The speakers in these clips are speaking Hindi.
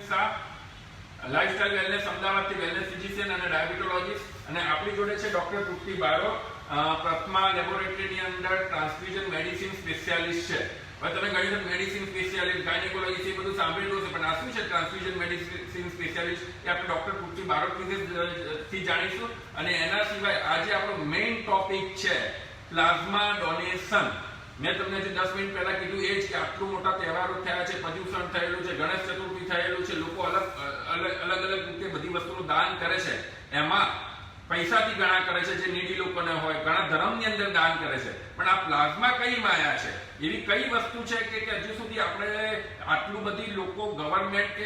શાહ, લાઇફસ્ટાઇલ વેલનેસ અમદાવાદથી વેલનેસ ફિઝિશિયન અને ડાયાબિટોલોજીસ્ટ, અને આપણી જોડે છે ડોક્ટર તૃપ્તિ બારો, પ્રથમા લેબોરેટરીની અંદર ટ્રાન્સફ્યુઝન મેડિસિન સ્પેશિયાલિસ્ટ છે. હવે તમે ઘણી વખત મેડિસિન સ્પેશિયાલિસ્ટ, ગાયનેકોલોજીસ્ટ એ બધું સાંભળેલું છે, પણ આ શું છે ટ્રાન્સફ્યુઝન મેડિસિન સ્પેશિયાલિસ્ટ? એ આપણે ડોક્ટર તૃપ્તિ બારોથી જાણીશું. અને એના સિવાય આજે આપણો મેઇન ટોપિક છે પ્લાઝમા ડોનેશન. મેં તમને જે 10 મિનિટ પહેલા કીધું એ જ કે આટલું મોટા તહેવારો થયા છે, પર્યુષણ થયેલું છે, ગણેશ ચતુર્થી થયેલું છે, લોકો અલગ અલગ રીતે બધી વસ્તુનું દાન કરે છે. એમાં પૈસાથી ઘણા કરે છે, જે નીડી લોકોને હોય, ઘણા ધર્મની અંદર દાન કરે છે. પણ આ પ્લાઝમા કઈ માયા છે? એવી કઈ વસ્તુ છે કે હજુ સુધી આપણે આટલું બધી લોકો, ગવર્નમેન્ટ કે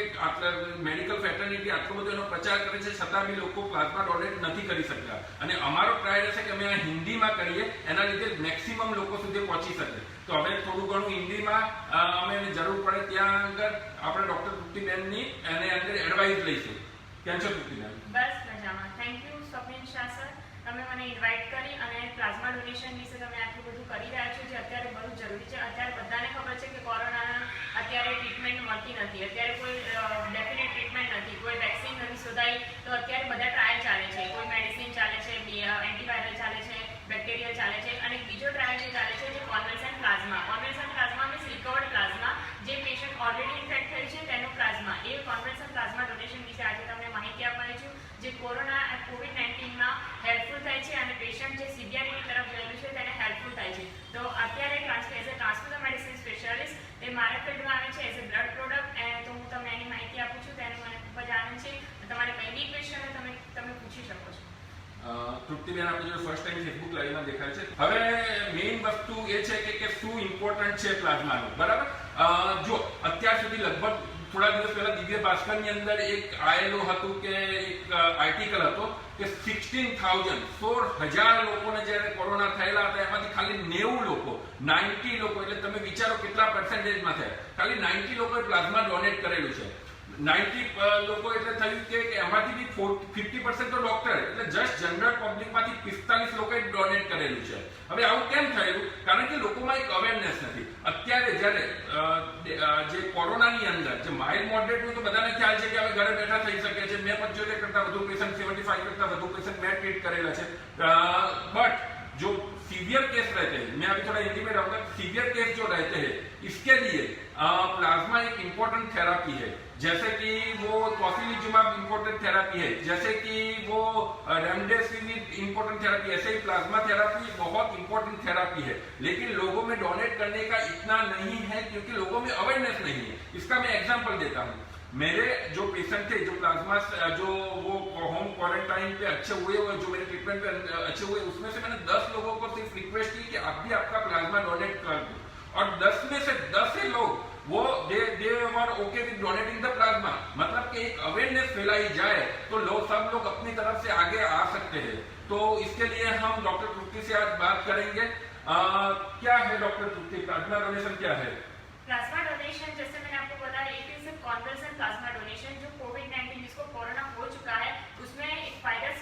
મેડિકલ ફેટર્નિટી આટલો બધો એનો પ્રચાર કરે છે, છતાં બી લોકો પ્લાઝમા ડોનેટ નથી કરી શકતા. અને અમારો ટ્રાય રહેશે કે અમે આ હિન્દીમાં કરીએ, એના લીધે મેક્સિમમ લોકો સુધી પહોંચી શકે. તો હવે થોડું ઘણું હિન્દીમાં અમે જરૂર પડે ત્યાં આગળ આપણે ડોક્ટર તૃપ્તિબેનની એને અંદર એડવાઇસ લઈશું. કેમ છો તૃપ્તિબેન? બસ મજામાં. Thank you Swapnil Shah sir, તમે મને ઇન્વાઇટ કરી અને પ્લાઝમા ડોનેશન વિશે તમે આટલું બધું કરી રહ્યા છો, જે અત્યારે બહુ જરૂરી છે. અત્યારે બધાને ખબર છે કે કોરોનાના અત્યારે ટ્રીટમેન્ટ મળતી નથી, અત્યારે કોઈ ડેફિનેટ ટ્રીટમેન્ટ નથી, કોઈ વેક્સિન નથી શોધાઈ, તો અત્યારે બધા ટ્રાયલ ચાલે છે. કોઈ મેડિસિન ચાલે છે, એન્ટીવાયરલ ચાલે છે, બેક્ટેરિયલ ચાલે છે, અને બીજો ટ્રાયલ જે ચાલે છે જે convalescent plasma. Convalescent plasma means recovered plasma, જે પેશન્ટ ઓલરેડી ઇન્ફેક્ટ થયું છે તેનો પ્લાઝમા. એ કોન્વેલેસન્ટ પ્લાઝમા ડોનેશન વિશે આજે તમને માહિતી આપવાની છું, જે કોવિડ-19માં હેલ્પફુલ થાય છે અને પેશન્ટ જે સિવિયરિટી તરફ જયેલું છે તેને હેલ્પફુલ થાય છે. તો અત્યારે as a transfusion medicine specialist એ મારા ફિલ્ડમાં આવે છે એઝ અ બ્લડ પ્રોડક્ટ. તો હું તમને એની માહિતી આપું છું, તેનો મને ખૂબ જ આનંદ છે. તમારે કંઈ બી ક્વેશ્ચન તમે પૂછી શકો છો. તૃપ્તિબેન આપણે જો ફર્સ્ટ ટાઈમ ફેસબુક લાઈવમાં દેખાય છે. હવે મેઇન વસ્તુ એ છે કે શું ઇમ્પોર્ટન્ટ છે પ્લાઝમાનું, બરાબર? જો અત્યાર સુધી લગભગ થોડા દિવસ પહેલા દિવ્ય ભાસ્કરની અંદર એક આયેલું હતું કે એક આર્ટિકલ હતો કે 16,000 લોકોને જ્યારે કોરોના થયેલા હતા, એમાંથી ખાલી 90 લોકો, 90 લોકો, એટલે તમે વિચારો કેટલા પર્સન્ટેજમાં થયા. ખાલી 90 લોકોએ પ્લાઝમા ડોનેટ કરેલું છે. 90 લોકો એટલે થયું કે એમાંથી બી 50% તો ડોક્ટર, એટલે જસ્ટ જનરલ પબ્લિકમાંથી 45 લોકોએ ડોનેટ કરેલું છે. હવે આવું કેમ થયેલું? કારણ કે લોકોમાં એક અવેરનેસ નથી. અત્યારે જ્યારે જે કોરોનાની અંદર જે માઇલ્ડ મોડરેટનું તો બધાને ખ્યાલ છે કે હવે ઘરે બેઠા થઈ શકે છે. મેં 75 કરતા વધુ પેશન્ટ, 75 કરતા વધુ પેશન્ટ મેં ટ્રીટ કરેલા છે. बट जो सीवियर केस रहते हैं, मैं अभी थोड़ा हिंदी में रहूंगा, सीवियर केस जो रहते हैं, इसके लिए प्लाज्मा एक इम्पोर्टेंट थेरापी है. जैसे कि वो टोसिलिजुमाब इम्पोर्टेंट थेरापी है, जैसे कि वो रेमडेसिविर इम्पोर्टेंट थेरापी, ऐसे ही प्लाज्मा थेरापी बहुत इम्पोर्टेंट थेरापी है. लेकिन लोगों में डोनेट करने का इतना नहीं है क्योंकि लोगों में अवेयरनेस नहीं है. इसका मैं एग्जाम्पल देता हूँ. मेरे जो पेशेंट थे, जो प्लाज्मा जो वो होम क्वारंटाइन पे अच्छे हुए और जो मेरे ट्रीटमेंट पे अच्छे हुए, उसमें से मैंने 10 लोगों को सिर्फ रिक्वेस्ट की कि आप भी आपका प्लाज्मा डोनेट कर दो, और 10 में से 10 ही लोग वो they were okay with donating the plasma. मतलब कि एक अवेयरनेस फैलाई जाए तो लोग सब लोग अपनी तरफ से आगे आ सकते हैं. तो इसके लिए हम डॉक्टर तृप्ति से आज बात करेंगे. क्या है डॉक्टर तृप्ति, प्लाज्मा डोनेशन क्या है? प्लाज्मा डोनेशन, जैसे मैंने आपको बताया, एक इज कॉन्वेलेसेंट प्लाज्मा डोनेशन. जो कोविड-19 जिसको कोरोना हो चुका है, उसमें एक वायरस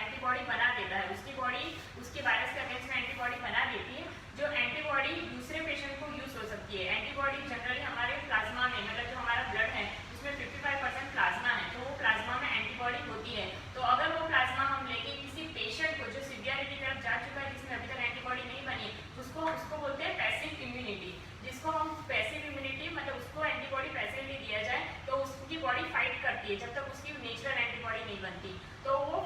एंटीबॉडी बना देता है. उसकी बॉडी उसके वायरस के अगेंस्ट में एंटीबॉडी बना देती है, जो एंटीबॉडी दूसरे पेशेंट को यूज हो सकती है. एंटीबॉडी जनरली हमारे प्लाज्मा में, मतलब जो हमारा ब्लड है उसमें 55% प्लाज्मा है, तो वो प्लाज्मा में एंटीबॉडी होती है. तो अगर वो प्लाज्मा हम लेके किसी पेशेंट को जो सिवियरिटी तरफ जा चुका है, जिसमें अभी तक एंटीबॉडी नहीं बनी है, उसको बोलते हैं पैसिव इम्यूनिटी. जिसको हम पैसिव इम्यूनिटी, मतलब उसको एंटीबॉडी पैसिवली दिया जाए तो उसकी बॉडी फाइट करती है जब तक उसकी नेचुरल एंटीबॉडी नहीं बनती. तो वो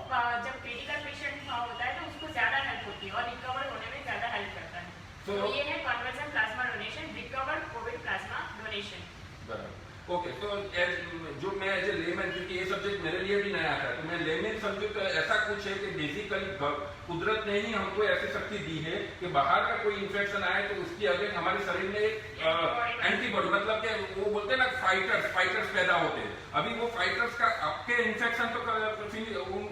जब क्रिटिकल पेशेंट होता है तो उसको ज्यादा हेल्प होती है और रिकवर होने में ज्यादा हेल्प करता है. तो ये है convalescent plasma donation, recovered Covid plasma donation. Okay. तो जो मैं एज ए लेमैन, क्योंकि ये सब्जेक्ट मेरे लिए भी नया था, तो मैं लेमैन समझू तो ऐसा कुछ है कि बेसिकली कुदरत ने ही हमको ऐसी शक्ति दी है कि बाहर का कोई इन्फेक्शन आए तो उसकी अगेंस्ट हमारे शरीर में एक एंटीबॉडी, मतलब कि वो बोलते हैं ना फाइटर्स पैदा होते हैं. अभी वो फाइटर्स का आपके इन्फेक्शन तो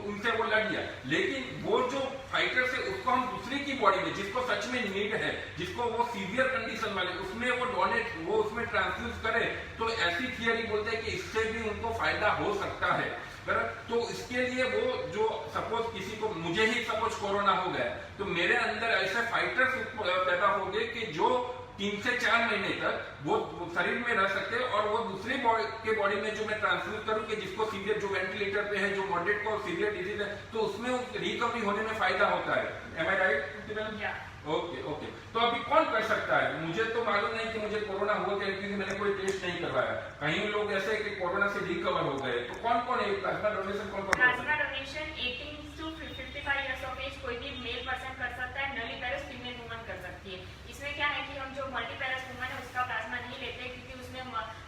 उनसे वो लड़ गया, लेकिन वो जो फाइटर्स है उसको हम दूसरी की बॉडी में, जिसको सच में नीड है, जिसको वो सीवियर कंडीशन वाले, उसमें वो डोनेट, वो उसमें ट्रांसफ्यूज करे, तो ऐसी थियरी बोलते हैं कि इससे भी उनको फायदा हो सकता है. बराबर. तो इसके लिए वो जो सपोज किसी को, मुझे ही सपोज कोरोना हो गया, तो मेरे अंदर ऐसे फाइटर्स पैदा हो गए कि जो 3 से 4 महीने तक वो शरीर में रह सकते हैं और वो दूसरे के बॉडी में जो मैं ट्रांसफ्यूज करूं कि जिसको सीवियर, जो वेंटिलेटर पे है, जो मॉडरेट को सीवियर डिजीज है, तो उसमें रिकवरी होने में फायदा होता है। एम आई राइट? Okay okay. तो अभी कौन कर सकता है? मुझे तो मालूम नहीं कि मुझे कोरोना हुआ क्या, क्योंकि मैंने कोई टेस्ट नहीं करवाया। कहीं लोग ऐसे कि कोरोना से रिकवर हो गए, तो कौन कौन है प्लाज्मा डोनेशन कौन कौन? Plasma donation 18 to 55 years of age कोई भी मेल पर्सन कर सकता है, नलीपेरस फीमेल वुमन कर सकती है। इसमें क्या है कि हम जो मल्टीपेरस वुमन है उसका प्लाज्मा नहीं लेते, क्योंकि उसमें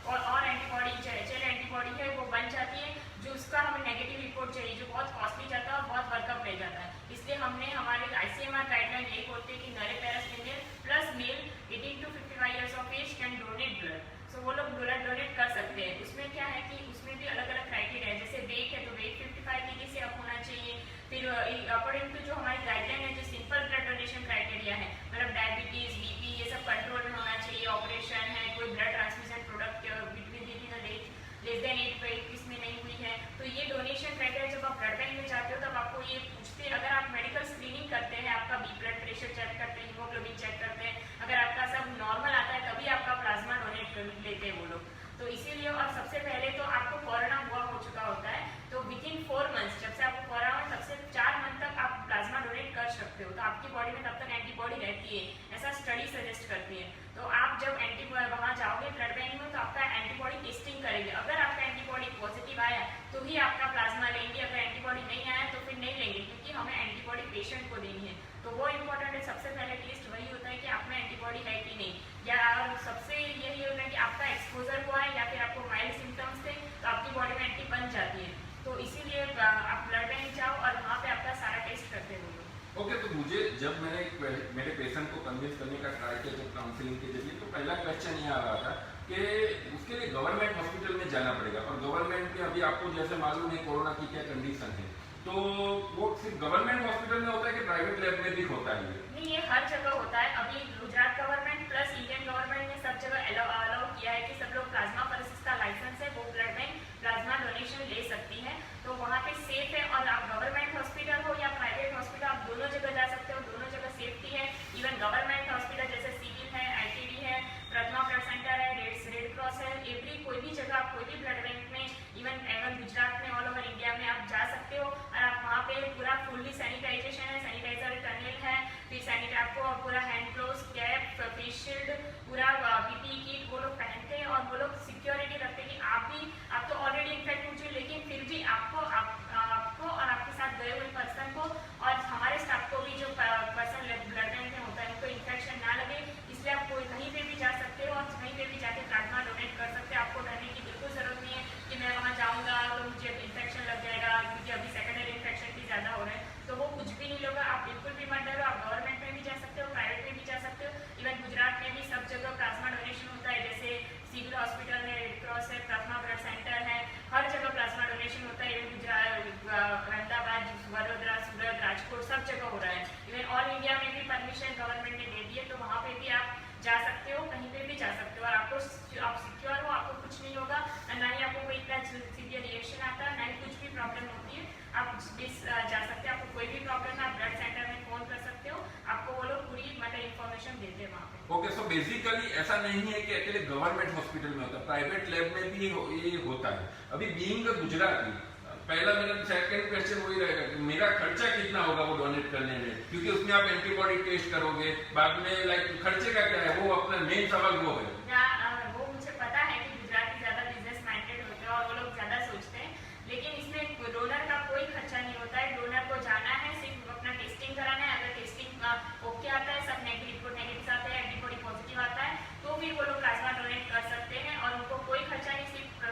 और एंटीबॉडी, जेल एंटीबॉडी है वो बन जाती है, जो उसका हमें नेगेटिव रिपोर्ट चाहिए, जो बहुत कॉस्टली जाता है और बहुत वर्कअप ले जाता है। इसलिए हमने हमारे ICMR गाइडलाइन यही बोलते हैं कि nulliparous female plus male 18 to 55 years of age can donate blood. So वो लोग ब्लड डोनेट कर सकते हैं। उसमें क्या है कि उसमें भी अलग अलग क्राइटेरिया है, जैसे वेट है तो वेट 55 kg से अप होना चाहिए। फिर अकॉर्डिंग टू जो हमारी गाइडलाइन है, जो सिंपल ब्लड डोनेशन क्राइटेरिया है, मतलब डायबिटीज, बीपी, ये सब कंट्रोल में होना चाहिए। ऑपरेशन है, कोई blood transmission product between less than 8 पे 21 में नहीं हुई है, तो ये डोनेशन क्राइटेरिया जब आप ब्लड बैंक में जाते हो तब आपको ये पूछते हैं। अगर आप मेडिकल स्क्रीनिंग करते हैं, आपका ब्लड प्रेशर चेक करते हैं, हीमोग्लोबिन चेक करते हैं, अगर आपका सब नॉर्मल आता है तभी आपका प्लाज्मा डोनेट लेते हैं वो लोग। तो इसीलिए, और सबसे पहले तो आपको कोरोना हुआ हो चुका होता है, तो विदिन 4 मंथ्स, जब से आपको कोरोना है तब से 4 मंथ तक आप प्लाज्मा डोनेट कर सकते हो, तो आपकी बॉडी में तब तक एंटीबॉडी रहती है, ऐसा स्टडी सजेस्ट करती है। तो आप जब वहाँ जाओगे ब्लड बैंक में तो आपका एंटीबॉडी टेस्टिंग करेंगे। अगर आपका एंटीबॉडी पॉजिटिव आया तो ही आपका प्लाज्मा लेंगे, अगर एंटीबॉडी नहीं आया तो फिर नहीं लेंगे, क्योंकि हमें एंटीबॉडी पेशेंट को देनी है। तो वो इम्पोर्टेंट है, सबसे पहले टेस्ट वही होता है कि आप में एंटीबॉडी है कि नहीं, या सबसे यही होता है कि आपका एक्सपोजर हुआ है या फिर आपको माइल्ड सिम्टम्स थे तो आपकी बॉडी में एंटी बन जाती है। तो इसीलिए आप ब्लड बैंक जाओ और वहाँ पे आपका सारा टेस्ट करते हो। ओके, तो मुझे जब मैंने मेरे पेशेंट को कन्विंस करने का ट्राई किया जब काउंसलिंग के जरिए, तो पहला क्वेश्चन ये आ रहा था कि उसके लिए गवर्नमेंट हॉस्पिटल में जाना पड़ेगा, और गवर्नमेंट में अभी आपको जैसे मालूम है कोरोना की क्या कंडीशन है, तो वो सिर्फ गवर्नमेंट हॉस्पिटल में होता है कि प्राइवेट लैब में भी होता है? नहीं, ये हर जगह होता है। अभी Gujarat government plus Indian government ने सब जगह अलाउ किया है कि सब लोग प्लाज्मा फॉरेंसिस का लाइसेंस है, वो ब्लड बैंक प्लाज्मा डोनेशन ले सकती है, तो वहाँ पे सेफ है। और आप गवर्नमेंट हॉस्पिटल हो या प्राइवेट हॉस्पिटल, आप दोनों जगह जा सकते हो, दोनों जगह सेफ्टी है। इवन गवर्नमेंट हॉस्पिटल जैसे सिविल है, ITD है, प्रथमा ब्लड सेंटर है, रेड क्रॉस है, एवरी कोई भी जगह आप कोई भी ब्लड बैंक में, इवन गुजरात में, ऑल ओवर इंडिया में आप जा सकते हो। और आप वहाँ पे पूरा फुल्ली सैनिटाइजेशन है, सैनिटाइजर टनल है, फिर आपको पूरा hand gloves, cap, face shield, पूरा PPE किट वो लोग पहनते हैं, और वो लोग सिक्योरिटी रखते हैं कि आप तो ऑलरेडी इन्फेक्ट हो चुके, लेकिन फिर भी आपको और आपके साथ गए हुए पर्सन को और हमारे स्टाफ को भी, जो पर्सन ब्लड बैंक में होता है, उनको इन्फेक्शन ना लगे, इसलिए आप कोई कहीं पे भी जा सकते हो और कहीं पे भी जाके प्लाज्मा डोनेट कर सकते हो। आपको डरने की बिल्कुल जरूरत नहीं है कि मैं वहाँ जाऊँगा तो मुझे इन्फेक्शन लग जाएगा, क्योंकि अभी सेकेंडरी इन्फेक्शन भी ज़्यादा हो रहे हैं, तो वो कुछ भी नहीं होगा। आप बिल्कुल भी मत डरो, आप गवर्नमेंट में भी जा सकते हो, प्राइवेट में भी जा सकते हो। इवन गुजरात में भी सब जगह प्लाज्मा डोनेशन होता है, जैसे सिविल हॉस्पिटल है, रेड क्रॉस है, प्रथमा ब्लड सेंटर है, हर जगह प्लाज्मा डोनेशन होता है। इवन गुजरात, अहमदाबाद, वडोदरा, सूरत, राजकोट सब जगह हो रहा है। इवन ऑल इंडिया में भी परमिशन गवर्नमेंट ने दे दी है, तो वहाँ पे भी आप जा सकते हो, कहीं पे भी जा सकते हो, और आप सिक्योर हो, आपको कुछ नहीं होगा, ना ही आपको कोई इतना सीवियर रिएक्शन आता है, ना ही कुछ भी प्रॉब्लम होती है। आप जा सकते हैं, आपको कोई भी प्रॉब्लम है आप ब्लड सेंटर में फोन कर सकते हो, आपको वो लोग पूरी मतलब इन्फॉर्मेशन देते हैं वहाँ पे। ओके, सो बेसिकली ऐसा नहीं है कि अकेले गवर्नमेंट हॉस्पिटल में होता है, प्राइवेट लैब में भी ये होता है। अभी बीइंग गुजराती, पहला मेरा सेकंड क्वेश्चन वही रहेगा कि मेरा खर्चा कितना होगा वो डोनेट करने में, क्योंकि उसमें आप एंटीबॉडी टेस्ट करोगे, बाद में लाइक खर्चे का क्या है, वो अपना मेन सवाल वो है। वो मुझे पता है कि गुजराती ज्यादा बिजनेस माइंडेड होते हैं और वो लोग ज्यादा सोचते हैं, लेकिन इसमें डोनर का कोई खर्चा नहीं होता है। डोनर को जाना है, सिर्फ अपना टेस्टिंग कराना है, अगर टेस्टिंग ओके आता है, सब नेगेटिव आता है, एंटीबॉडी पॉजिटिव आता है, तो फिर वो लोग प्लाज्मा डोनेट कर सकते हैं, और उनको कोई खर्चा नहीं, सिर्फ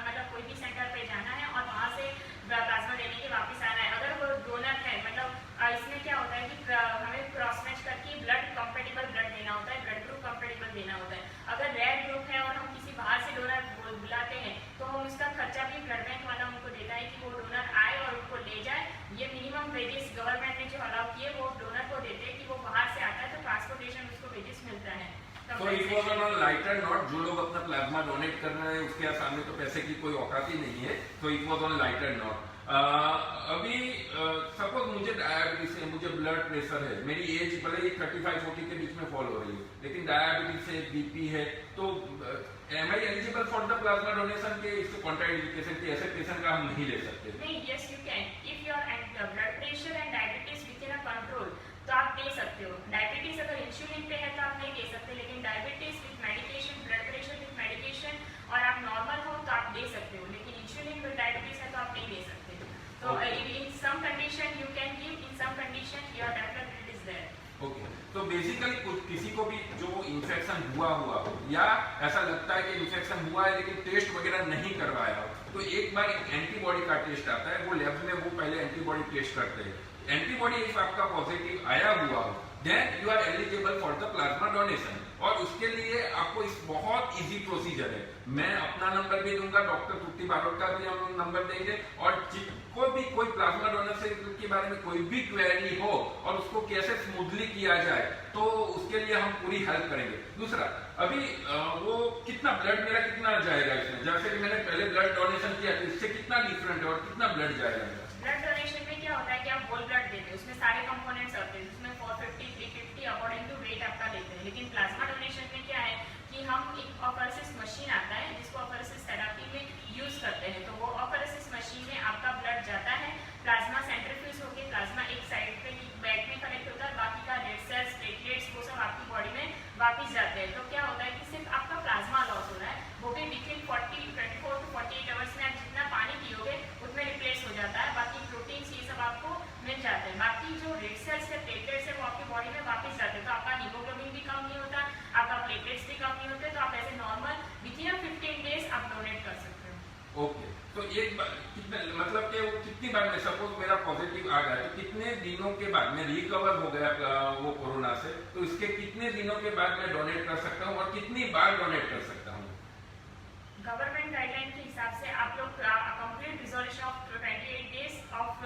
मतलब कोई भी सेंटर पे जाना है और वहाँ से प्लाज्मा लेने के वापस आना है। अगर वो डोनर है, मतलब इसमें क्या होता है कि हमें क्रॉस मैच करके ब्लड कंपेटिबल ब्लड देना होता है, ब्लड ग्रुप कंपेटिबल देना होता है। अगर रेड ग्रुप है और हम किसी बाहर से डोनर बुलाते हैं तो हम उसका खर्चा भी ब्लड बैंक वाला उनको देता है कि वो डोनर आए और उनको ले जाए। ये मिनिमम वेजेस गवर्नमेंट ने जो अलाउ किए वो डोनर को देते हैं कि वो बाहर से आता है तो ट्रांसपोर्टेशन उसको वेजेस मिलता है, तब So it was on a lighter note, जो लोग अपना प्लाज्मा डोनेट कर रहे हैं उसके सामने तो पैसे की कोई औकात ही नहीं है, तो it was on lighter note. अभी सपोज मुझे डायबिटीज है, मुझे ब्लड प्रेशर है, मेरी एज भले ही 35-40 के बीच में फॉल हो रही है, लेकिन डायबिटीज है, बीपी है, तो am I eligible for the plasma donation के इसको कॉन्ट्राइंडिकेशन के ऐसे पेशेंट का हम नहीं ले सकते? नहीं, yes you can, if your blood pressure and diabetes with in a control तो आप दे सकते हो। डायबिटीज अगर इंसुलिन पे है तो आप नहीं दे सकते, लेकिन diabetes with medication, blood pressure with medication और आप नॉर्मल हो तो आप दे सकते हो, लेकिन इंसुलिन विद डायबिटीज है तो आप नहीं दे सकते। तो in some condition you can give, in some condition your development is there. Okay, तो बेसिकली किसी को भी जो इंफेक्शन हुआ हो या ऐसा लगता है कि इंफेक्शन हुआ है लेकिन टेस्ट वगैरह नहीं करवाया हो, तो एक बार एंटीबॉडी का टेस्ट आता है, वो लैब में वो पहले एंटीबॉडी टेस्ट करते हैं। एंटीबॉडी इफ आपका पॉजिटिव आया हुआ हो, then you are eligible for the plasma donation. और उसके लिए आपको इस बहुत इजी प्रोसीजर है, मैं अपना नंबर भी दूंगा, डॉक्टर तृप्ति बारोट का भी हम नंबर देंगे, और जिसको भी कोई प्लाज्मा डोनेशन के बारे में कोई भी क्वेरी हो और उसको कैसे स्मूथली किया जाए, तो उसके लिए हम पूरी हेल्प करेंगे। दूसरा, अभी वो कितना ब्लड मेरा कितना जाएगा इसमें, जैसे कि मैंने पहले ब्लड डोनेशन किया तो इससे कितना डिफरेंट है और कितना ब्लड जाएगा? ब्लड डोनेशन में क्या होता है कि आप होल ब्लड देते हैं, उसमें सारे कंपोनेंट्स होते हैं, उसमें 450, 350 अकॉर्डिंग टू वेट आपका लेते हैं। लेकिन प्लाज्मा डोनेशन में क्या है कि हम एक ऑफरेसिस मशीन आता है जिसको ऑफरेसिस थेरेपी में यूज करते हैं, तो वो ऑफरेसिस मशीन में आपका ब्लड जाता है, प्लाज्मा सेंट्रीफ्यूज होकर प्लाज्मा एक साइड पे बैक में कनेक्ट होता है, बाकी का रेड सेल्स, प्लेटलेट्स वो सब आपकी बॉडी में वापस जाते हैं। तो क्या होता है कि सिर्फ आपका प्लाज्मा लॉस हो रहा है, वो भी विथिन 24 to 48 आवर्स में आप जितना पानी पियोगे उसमें रिप्लेस हो जाता है, बाकी प्रोटीन्स ये सब आपको मिल जाते हैं, बाकी जो रेड सेल्स या प्लेटलेट्स है वो आपकी बॉडी में वापस जाते हैं, तो आपका हीमोग्लोबिन भी कम नहीं होता, आपका प्लेटलेट्स भी कम नहीं होते, तो आप ऐसे नॉर्मल विथिन 15 डेज आप डोनेट कर सकते हो। ओके, तो एक बार कितने मतलब कि वो कितनी बार में सपोज मेरा पॉजिटिव आ गया तो कितने दिनों के बाद मैं रिकवर हो गया वो कोरोना से, तो इसके कितने दिनों के बाद मैं डोनेट कर सकता हूँ और कितनी बार डोनेट कर सकता हूँ? गवर्नमेंट गाइडलाइन के हिसाब से आप लोग complete resolution of 28 days of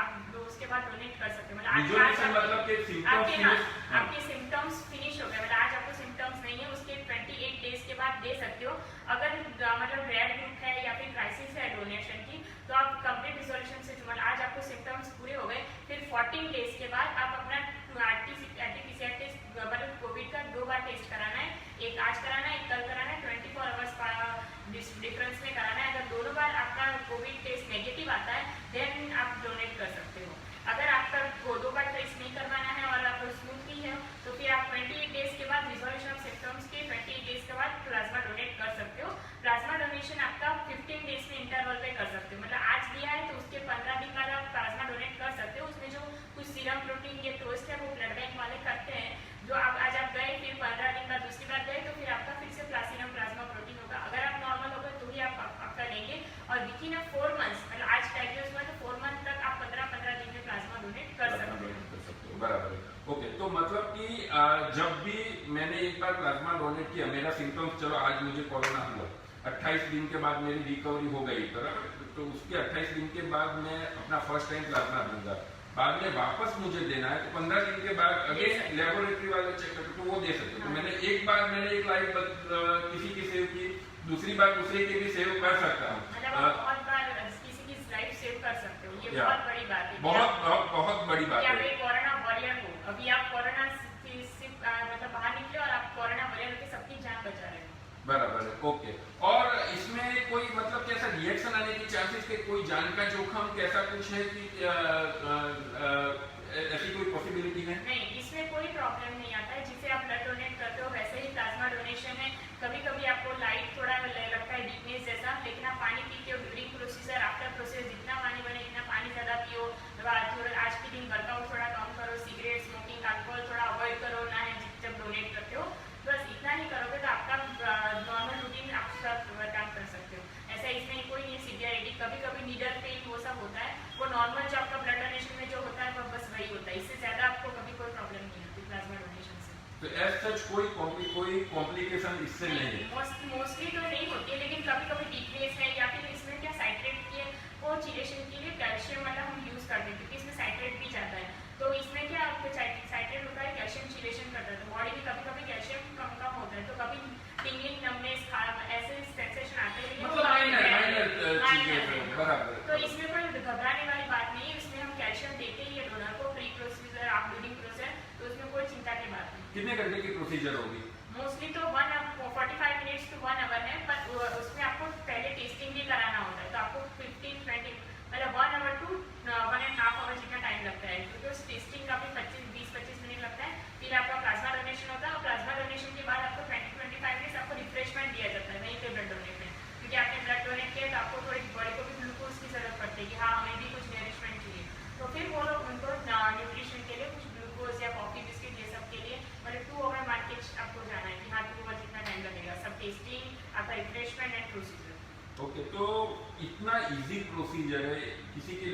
आप उसके बाद डोनेट कर सकते हो। मतलब कि सिम्टम्स आपके सिम्टम्स फिनिश हो गए, मतलब आज आपको सिम्टम्स नहीं है, उसके 28 डेज के बाद दे सकते हो। अगर मतलब रेड ग्रुप है या फिर क्राइसिस है डोनेशन की, तो आप कंप्लीट रिजोल्यूशन से आज आपको सिम्टम्स पूरे हो गए, फिर 14 डेज के बाद आप अपना RT-PCR टेस्ट मतलब कोविड का 2 बार टेस्ट कराना है, एक आज कराना है, एक कल कराना है, 24 आवर्स डिफरेंस में कराना है। अगर दोनों बार आपका कोविड टेस्ट नेगेटिव आता है देन आप डोनेट कर सकते हो। अगर आपका 2 बार टेस्ट नहीं करवाना है और आप स्मूथली है तो फिर आप 28 डेज के बाद रिजोल्यूशन ऑफ सिम्टम्स के 28 डेज के बाद प्लाज्मा डोनेट कर सकते हो। प्लाज्मा डोनेशन आपका 15 डेज में इंटरवल पे कर सकते हो, मतलब आज दिया है तो उसके 15 दिन बाद आप प्लाज्मा डोनेट कर सकते हो। उसमें जो कुछ सीरम प्रोटीन या टोस्ट है वो ब्लड बैंक वाले करते हैं, जो आप आज आप गए फिर 15 दिन बाद दूसरी बार गए तो फिर आपका फिर से प्लाज्मा प्रोटीन होगा। अगर आप नॉर्मल हो गए तो ही आप आपका लेंगे, और विथिन 4 मंथ्स मतलब आज डायग्नोज हुआ तो 4 मंथ तक आप 15-15 दिन में प्लाज्मा डोनेट कर सकते हो। बराबर है। ओके, तो मतलब कि जब भी मैंने एक बार प्लाज्मा डोनेट किया, मेरा सिम्टम्स चलो आज मुझे कोरोना हुआ, 28 दिन के बाद मेरी रिकवरी हो गई, तो उसके 28 दिन के बाद मैं अपना फर्स्ट टाइम प्लाज्मा दूंगा, बाद में वापस मुझे देना है तो 15 दिन के बाद अगेन लेबोरेटरी वाले चेक करते तो वो दे सकते। तो मैंने एक बार एक लाइफ किसी की सेव की, दूसरी बार दूसरे की भी सेव कर सकता हूँ, बहुत बार किसी की लाइफ सेव कर सकते हो, ये बहुत बड़ी बात है, बहुत बड़ी बात है। कोरोना वॉरियर हो, अभी आप कोरोना से मतलब बाहर निकले और आप कोरोना वॉरियर होकर सबकी जान बचा रहे हो। बराबर है। ओके, और इसमें कोई मतलब कैसा रिएक्शन आने की चांसेस के कोई जान का जोखम कैसा कुछ है कि ऐसी कोई पॉसिबिलिटी है? नहीं, इसमें कोई प्रॉब्लम नहीं आता है। जिसे आप ब्लड डोनेट करते हो वैसे ही प्लाज्मा डोनेशन है। कभी कभी आपको लाइट थोड़ा लगता है वीकनेस जैसा, लेकिन आप पानी पीते हो ड्यूरिंग प्रोसीजर, आफ्टर प्रोसीजर जितना पानी बने इतना पानी ज़्यादा पियो, आज के दिन वर्कआउट थोड़ा कम करो, सिगरेट स्मोकिंग अल्कोहल थोड़ा अवॉइड करो ना है जब डोनेट करते हो, बस इतना ही करोगे तो आपका नॉर्मल रूटीन आप काम कर सकते हो। ऐसा इसमें कोई नहीं सीवियरिटी, कभी कभी नीडल पेन वो सब होता है, वो नॉर्मल जो आपका ब्लड डोनेशन में जो होता है वो बस वही होता है, इससे ज़्यादा आपको कभी कोई प्रॉब्लम नहीं होती प्लाज्मा डोनेशन से। तो एज सच कोई कॉम्प्लिकेशन इससे नहीं है? मोस्टली तो नहीं होती है, लेकिन कभी कभी वीकनेस है या फिर इसमें क्या साइट्रेट के वो चिलेशन के लिए कैल्शियम वाला हम यूज़ करते हैं क्योंकि इसमें साइट्रेट भी जाता है, तो इसमें क्या आपको साइट्रेट होता है कैल्शियम चिलेशन करता है, तो बॉडी में कभी कभी कैल्शियम कम हो बराबर। तो इसमें कोई घबराने वाली बात नहीं है, इसमें हम कैल्शियम देते ही है डोनर को प्री प्रोसीजर आप ब्लीडिंग प्रोसेस, तो उसमें कोई चिंता की बात नहीं। कितने घंटे की प्रोसीजर होगी? मोस्टली तो 45 मिनट्स टू 1 आवर है, पर उसमें आपको पहले टेस्टिंग भी कराना होता है, तो आपको 15-20 मतलब 1 आवर टू 1.5 आवर जितना टाइम लगता है, क्योंकि उस टेस्टिंग का भी 20-25 मिनट लगता है। फिर आपका प्लाज्मा डोनेशन होता है और प्लाज्मा डोनेशन के बाद आपको 20-25 मिनट्स आपको रिफ्रेशमेंट दिया जाता है वहीं पे ब्लड डोनेट में, क्योंकि आपने ब्लड डोनेट किया तो आपको थोड़ी बॉडी को भी ग्लूकोज की जरूरत पड़ती है कि हाँ हमें भी कुछ नरिशमेंट चाहिए, तो फिर वो लोग उनको न्यूट्रिशन के लिए कुछ ग्लूकोज या कॉफी बिस्किट ये सब के लिए मतलब 2 आवर मान के आपको जाना है कि हाँ 2 आवर जितना टाइम लगेगा, सब टेस्टिंग आपका रिफ्रेशमेंट एंड प्रोसीजर। ओके, तो इतना इजी प्रोसीजर है, किसी की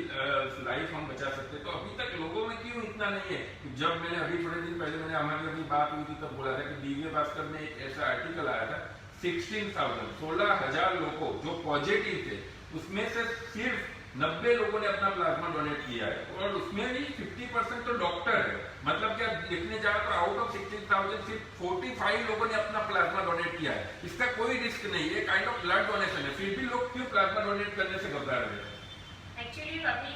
लाइफ हम बचा सकते हैं, तो अभी तक लोगों में क्यों इतना नहीं है? जब मैंने अभी थोड़े दिन पहले मैंने हमारी अभी बात हुई थी तब बोला था कि दिव्य भास्कर में एक ऐसा आर्टिकल आया था 16,000 लोगों जो पॉजिटिव थे उसमें से सिर्फ 90 लोगों ने अपना प्लाज्मा डोनेट किया है, और उसमें भी 50% तो डॉक्टर है। मतलब क्या देखने जाए तो आउट ऑफ 16,000 सिर्फ 45 लोगों ने अपना प्लाज्मा डोनेट किया है। इसका कोई रिस्क नहीं है, काइंड ऑफ ब्लड डोनेशन है, फिर भी लोग क्यों प्लाज्मा डोनेट करने से घबरा रहे हैं? एक्चुअली अभी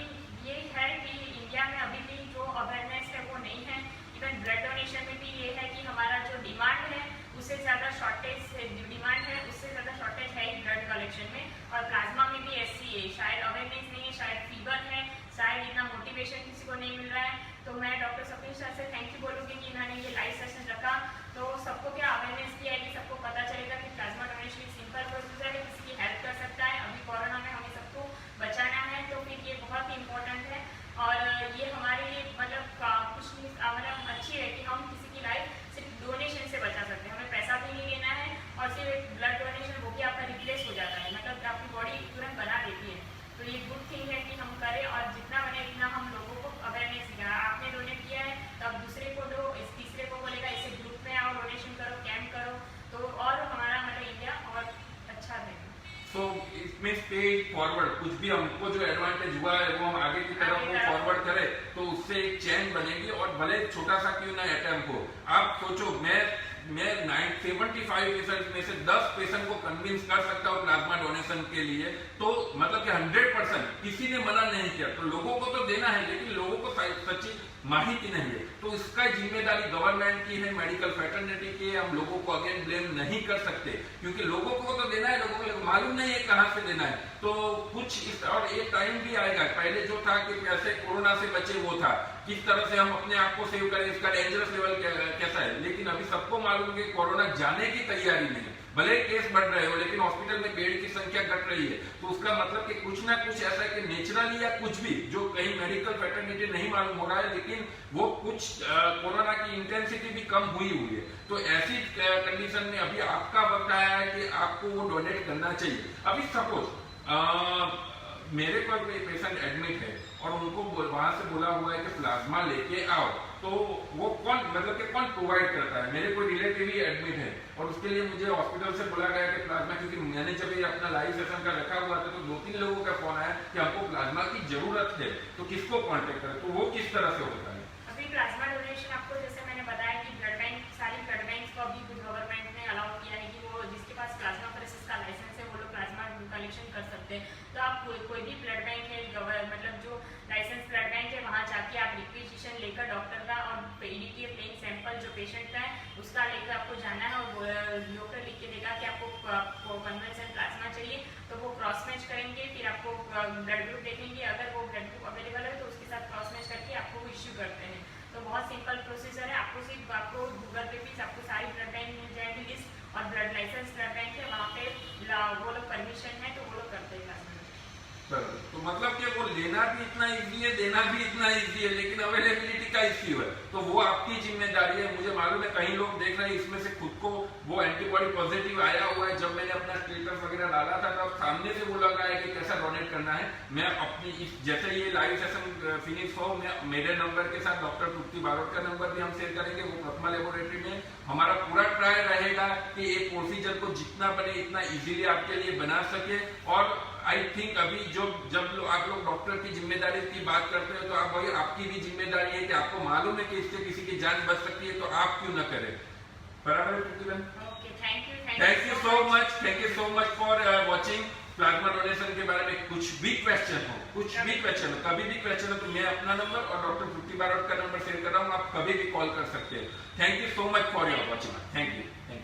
ये है कि इंडिया में अभी भी जो अवेयरनेस है वो नहीं है। इवन ब्लड डोनेशन में भी ये है कि हमारा जो डिमांड है उससे ज़्यादा शॉर्टेज डिमांड है, उससे ज़्यादा शॉर्टेज है ही ब्लड कलेक्शन में, और प्लाज्मा में भी ऐसी है, शायद अवेयरनेस नहीं है, शायद फीवर है, शायद इतना मोटिवेशन किसी को नहीं मिल रहा है। तो मैं डॉक्टर स्वप्निल सर से थैंक यू बोलूँगी कि इन्होंने ये लाइव सेशन रखा, तो सबको क्या अवेयरनेस किया है कि सबको पता चलेगा कि प्लाज्मा डोनेशन एक सिंपल प्रोसीजर है, किसी की हेल्प कर सकता है। अभी कोरोना में हमें सबको बचाना है, तो फिर ये बहुत ही इम्पोर्टेंट है, और ये हमारे लिए मतलब कुछ मतलब अच्छी है कि हम किसी की लाइफ सिर्फ डोनेशन से बचा सकते हैं, हमें पैसा भी नहीं लेना है, और सिर्फ एक ब्लड डोनेशन वो भी आपका रिप्लेस हो जाता है, मतलब आपकी बॉडी तुरंत बना देती है। तो ये गुड थिंग है कि हम करें, और जितना बने इतना हम लोगों को अवेयरनेस दिया। आपने डोनेट किया है तो अब दूसरे को दो, इस तीसरे को बोलेगा इसे ग्रुप में आओ, डोनेशन करो, कैंप करो, तो और हमारा मतलब इंडिया और अच्छा रहेगा। तो इसमें स्टे फॉरवर्ड, कुछ भी हमको जो एडवांटेज हुआ है वो हम आगे की तरफ वो फॉरवर्ड करें, तो उससे एक चैन बनेगी, और भले छोटा सा क्यों ना अटेम्प्ट हो। आप सोचो, मैं 75 पेशेंट में से 10 पेशेंट को कन्विंस कर सकता हूँ प्लाज्मा डोनेशन के लिए, तो मतलब कि 100% किसी ने मना नहीं किया। तो लोगों को तो देना है, लेकिन लोगों को सच्ची माहिती नहीं है, तो इसका जिम्मेदारी गवर्नमेंट की है, मेडिकल फैटर्निटी की है। हम लोगों को अगेन ब्लेम नहीं कर सकते, क्योंकि लोगों को तो देना है, लोगों को मालूम नहीं है कहाँ से देना है। तो कुछ इस और एक टाइम भी आएगा, पहले जो था कि कैसे कोरोना से बचे वो था, किस तरह से हम अपने आप को सेव करें, इसका डेंजरस लेवल कैसा है। लेकिन अभी सबको मालूम है कि कोरोना जाने की तैयारी नहीं है, भले केस बढ़ रहे हो, लेकिन हॉस्पिटल में बेड की संख्या घट रही है। तो उसका मतलब कि कुछ ना कुछ ऐसा है कि नेचुरली या कुछ भी जो कहीं मेडिकल फैटर्निटी नहीं मालूम हो रहा है, लेकिन वो कुछ कोरोना की इंटेंसिटी भी कम हुई है। तो ऐसी कंडीशन में अभी आपका वक्त आया है कि आपको वो डोनेट करना चाहिए। अभी सपोज मेरे पर कोई पेशेंट एडमिट है और उनको वहां से बोला हुआ है कि प्लाज्मा लेके आओ, तो वो कौन मतलब कि कौन प्रोवाइड करता है? मेरे कोई रिलेटिव ही एडमिट है और उसके लिए मुझे हॉस्पिटल से बोला गया कि प्लाज्मा, क्योंकि मैंने जब ये अपना लाइव सेशन का रखा हुआ था तो 2-3 लोगों का फोन आया कि हमको प्लाज्मा की जरूरत है, तो किसको कॉन्टेक्ट करें? तो वो किस तरह से होता है? अभी प्लाज्मा डोनेशन आपको जैसे मैंने बताया कि ब्लड बैंक, सारी ब्लड बैंक को अभी गवर्नमेंट ने अलाउ किया है कि वो जिसके पास प्लाज्मा फरेसिस का लाइसेंस है वो लोग प्लाज्मा कलेक्शन कर सकते हैं। तो आप कोई भी ब्लड बैंक है मतलब जो लाइसेंस ब्लड बैंक है वहाँ जाके आप रिक्विजिशन लेकर डॉक्टर का और पीडीटी प्लेन सैंपल जो पेशेंट का है उसका लेकर आपको जाना है, और डॉक्टर लिख के देगा कि आपको कन्वेंशन प्लाज्मा चाहिए, तो वो क्रॉस मैच करेंगे, फिर आपको ब्लड ग्रुप देखेंगे, अगर वो ब्लड ग्रुप अवेलेबल है तो उसके साथ क्रॉस मैच करके आपको इश्यू करते हैं। तो बहुत सिंपल प्रोसीजर है, आपको गूगल पे भी आपको सारी ब्लड बैंक मिल जाएगी लिस्ट, और ब्लड लाइसेंस ब्लड बैंक है वहाँ पे वो लोग परमिशन है तो वो लोग करते हैं। तो मतलब कि वो लेना भी इतना इजी है, देना भी इतना इजी है, लेकिन अवेलेबिलिटी का इश्यू है, तो वो आपकी जिम्मेदारी है। मुझे मालूम है कई लोग देख रहे हैं इसमें से खुद को वो एंटीबॉडी पॉजिटिव आया हुआ है। जब मैंने अपना स्टेटस वगैरह डाला था तब सामने से वो लगा है कि कैसा डोनेट करना है। मैं अपनी जैसे ये लाइव सेशन फिनिश हो, मैं मेरे नंबर के साथ डॉक्टर तृप्ति बारोट का नंबर भी हम शेयर करेंगे, वो प्रथमा लेबोरेटरी में हमारा पूरा ट्राई रहेगा कि ये प्रोसीजर को जितना बने इतना इजीली आपके लिए बना सके। और आई थिंक अभी जब आप लोग डॉक्टर की जिम्मेदारी की बात करते हो तो आप भाई आपकी भी जिम्मेदारी है कि आपको मालूम है कि इससे किसी की जान बच सकती है, तो आप क्यों न करें। बराबर है? Okay, thank you so much for watching. Plasma donation के बारे में कुछ भी क्वेश्चन हो, कभी भी क्वेश्चन हो, तो मैं अपना नंबर और डॉक्टर तृप्ति बारोट का नंबर शेयर कर रहा हूँ, आप कभी भी कॉल कर सकते हो। Thank you so much for your watching. Thank you.